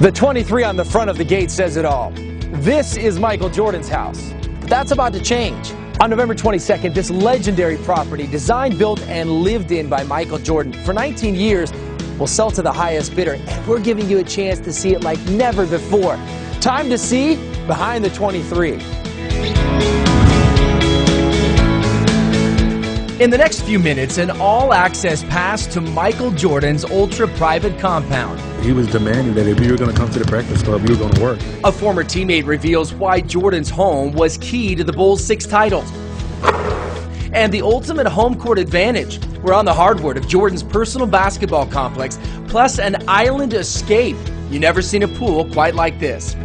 The 23 on the front of the gate says it all. This is Michael Jordan's house. That's about to change. On November 22nd, this legendary property, designed, built, and lived in by Michael Jordan for 19 years, will sell to the highest bidder, and we're giving you a chance to see it like never before. Time to see behind the 23. In the next few minutes, an all-access pass to Michael Jordan's ultra-private compound. He was demanding that if we were going to come to the Breakfast Club, we were going to work. A former teammate reveals why Jordan's home was key to the Bulls' 6 titles. And the ultimate home court advantage. We're on the hardwood of Jordan's personal basketball complex, plus an island escape. You've never seen a pool quite like this.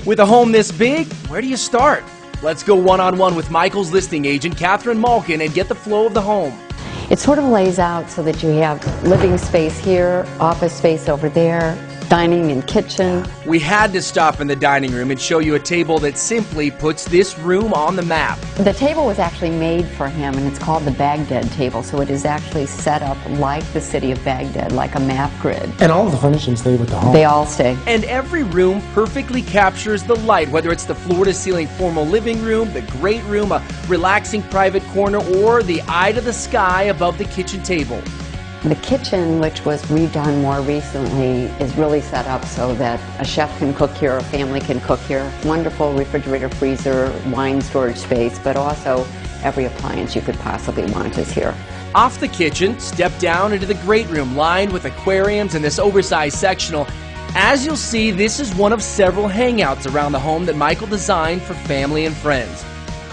With a home this big, where do you start? Let's go one-on-one with Michael's listing agent, Catherine Malkin, and get the flow of the home. It sort of lays out so that you have living space here, office space over there, dining and kitchen. We had to stop in the dining room and show you a table that simply puts this room on the map. The table was actually made for him, and it's called the Baghdad table, so it is actually set up like the city of Baghdad, like a map grid. And all of the furnishings stay with the home. They all stay. And every room perfectly captures the light, whether it's the floor-to-ceiling formal living room, the great room, a relaxing private corner, or the eye to the sky above the kitchen table. The kitchen, which was redone more recently, is really set up so that a chef can cook here, a family can cook here. Wonderful refrigerator, freezer, wine storage space, but also every appliance you could possibly want is here. Off the kitchen, step down into the great room lined with aquariums and this oversized sectional. As you'll see, this is one of several hangouts around the home that Michael designed for family and friends.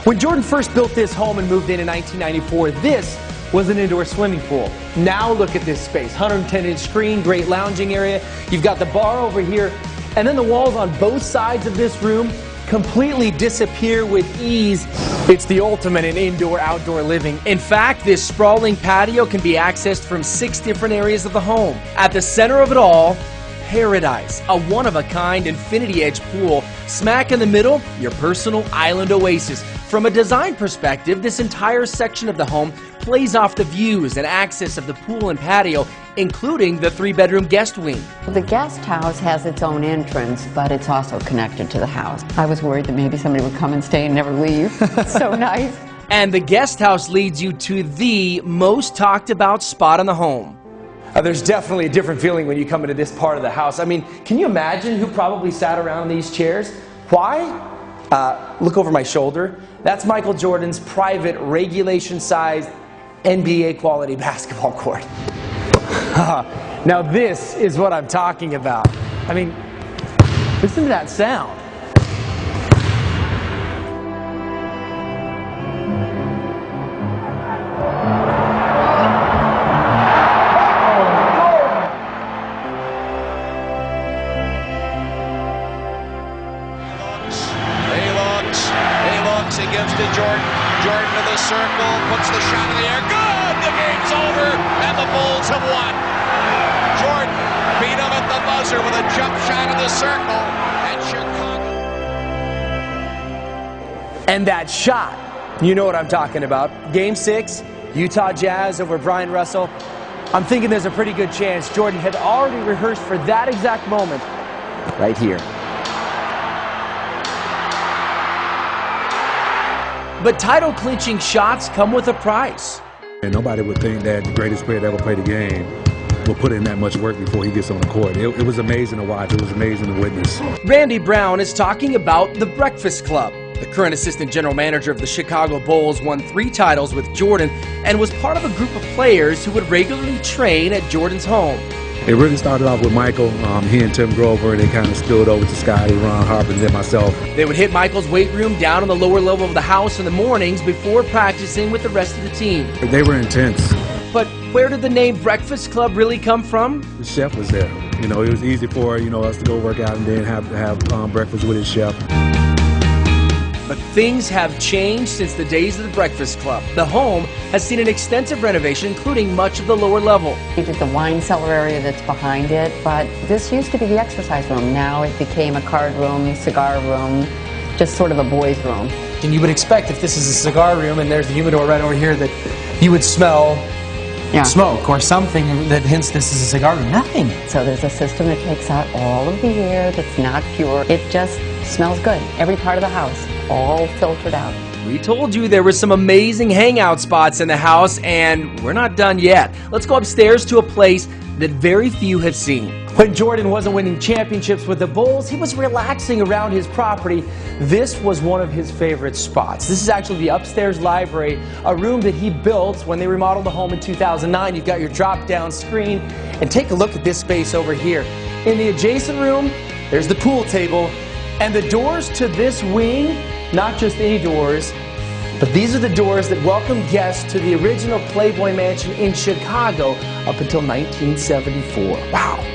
When Jordan first built this home and moved in 1994, this was an indoor swimming pool. Now look at this space, 110-inch screen, great lounging area. You've got the bar over here, and then the walls on both sides of this room completely disappear with ease. It's the ultimate in indoor-outdoor living. In fact, this sprawling patio can be accessed from 6 different areas of the home. At the center of it all, paradise, a one-of-a-kind infinity edge pool. Smack in the middle, your personal island oasis. From a design perspective, this entire section of the home plays off the views and access of the pool and patio, including the 3-bedroom guest wing. The guest house has its own entrance, but it's also connected to the house. I was worried that maybe somebody would come and stay and never leave. It's so nice. And the guest house leads you to the most talked about spot in the home. There's definitely a different feeling when you come into this part of the house. I mean, can you imagine who probably sat around these chairs? Why? Look over my shoulder. That's Michael Jordan's private, regulation-sized, NBA quality basketball court. Now this is what I'm talking about. I mean, listen to that sound. He gives to Jordan. Jordan to the circle, puts the shot in the air. Good! The game's over, and the Bulls have won. Jordan beat him at the buzzer with a jump shot in the circle, and Chicago. And that shot, you know what I'm talking about. Game 6, Utah Jazz over Brian Russell. I'm thinking there's a pretty good chance Jordan had already rehearsed for that exact moment right here. But title-clinching shots come with a price. And nobody would think that the greatest player to ever play the game will put in that much work before he gets on the court. It was amazing to watch. It was amazing to witness. Randy Brown is talking about the Breakfast Club. The current assistant general manager of the Chicago Bulls won 3 titles with Jordan and was part of a group of players who would regularly train at Jordan's home. It really started off with Michael. He and Tim Grover, they kind of spilled over to Scotty, Ron Harper, and then myself. They would hit Michael's weight room down on the lower level of the house in the mornings before practicing with the rest of the team. They were intense. But where did the name Breakfast Club really come from? The chef was there. You know, it was easy for us to go work out and then have breakfast with his chef. But things have changed since the days of the Breakfast Club. The home has seen an extensive renovation, including much of the lower level. We did the wine cellar area that's behind it, but this used to be the exercise room. Now it became a card room, cigar room, just sort of a boys' room. And you would expect if this is a cigar room and there's the humidor right over here that you would smell smoke or something that hints this is a cigar room. Nothing. So there's a system that takes out all of the air that's not pure. It just smells good. Every part of the house, all filtered out. We told you there were some amazing hangout spots in the house, and we're not done yet. Let's go upstairs to a place that very few have seen. When Jordan wasn't winning championships with the Bulls, he was relaxing around his property. This was one of his favorite spots. This is actually the upstairs library, a room that he built when they remodeled the home in 2009. You've got your drop-down screen, and take a look at this space over here. In the adjacent room, there's the pool table, and the doors to this wing, not just any doors, but these are the doors that welcomed guests to the original Playboy Mansion in Chicago up until 1974. Wow.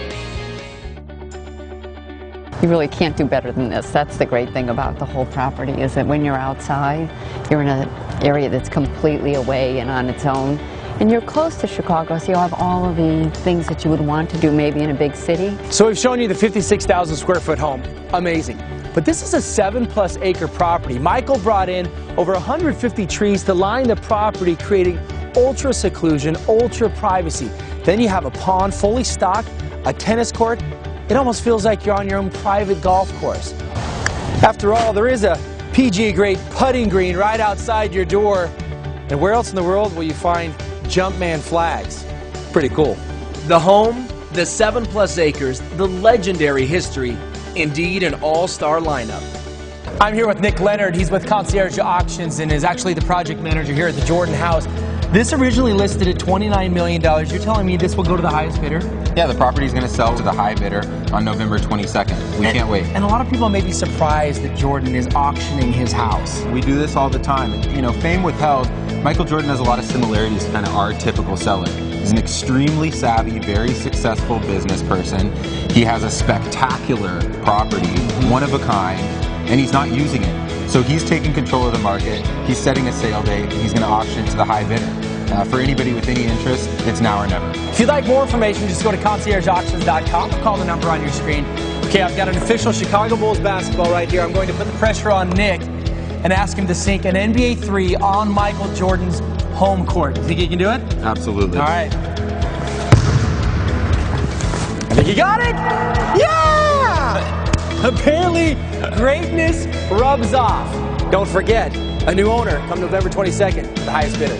You really can't do better than this. That's the great thing about the whole property, is that when you're outside, you're in an area that's completely away and on its own. And you're close to Chicago, so you have all of the things that you would want to do maybe in a big city. So we've shown you the 56,000 square foot home. Amazing. But this is a 7+ acre property. Michael brought in over 150 trees to line the property, creating ultra seclusion, ultra privacy. Then you have a pond fully stocked, a tennis court. It almost feels like you're on your own private golf course. After all, there is a PGA grade putting green right outside your door. And where else in the world will you find Jumpman flags? Pretty cool. The home, the 7+ acres, the legendary history, indeed an all-star lineup. I'm here with Nick Leonard. He's with Concierge Auctions and is actually the project manager here at the Jordan House. This originally listed at $29 million. You're telling me this will go to the highest bidder? Yeah, the property is going to sell to the high bidder on November 22nd. We can't wait. And a lot of people may be surprised that Jordan is auctioning his house. We do this all the time. You know, fame withheld, Michael Jordan has a lot of similarities to kind of our typical seller. He's an extremely savvy, very successful business person. He has a spectacular property, one of a kind, and he's not using it. So he's taking control of the market, he's setting a sale date, and he's going to auction it to the high bidder. For anybody with any interest, it's now or never. If you'd like more information, just go to conciergeauctions.com or call the number on your screen. Okay, I've got an official Chicago Bulls basketball right here. I'm going to put the pressure on Nick and ask him to sink an NBA 3 on Michael Jordan's home court. You think he can do it? Absolutely. All right. I think he got it! Yeah! Apparently, greatness rubs off. Don't forget, a new owner come November 22nd, the highest bidder.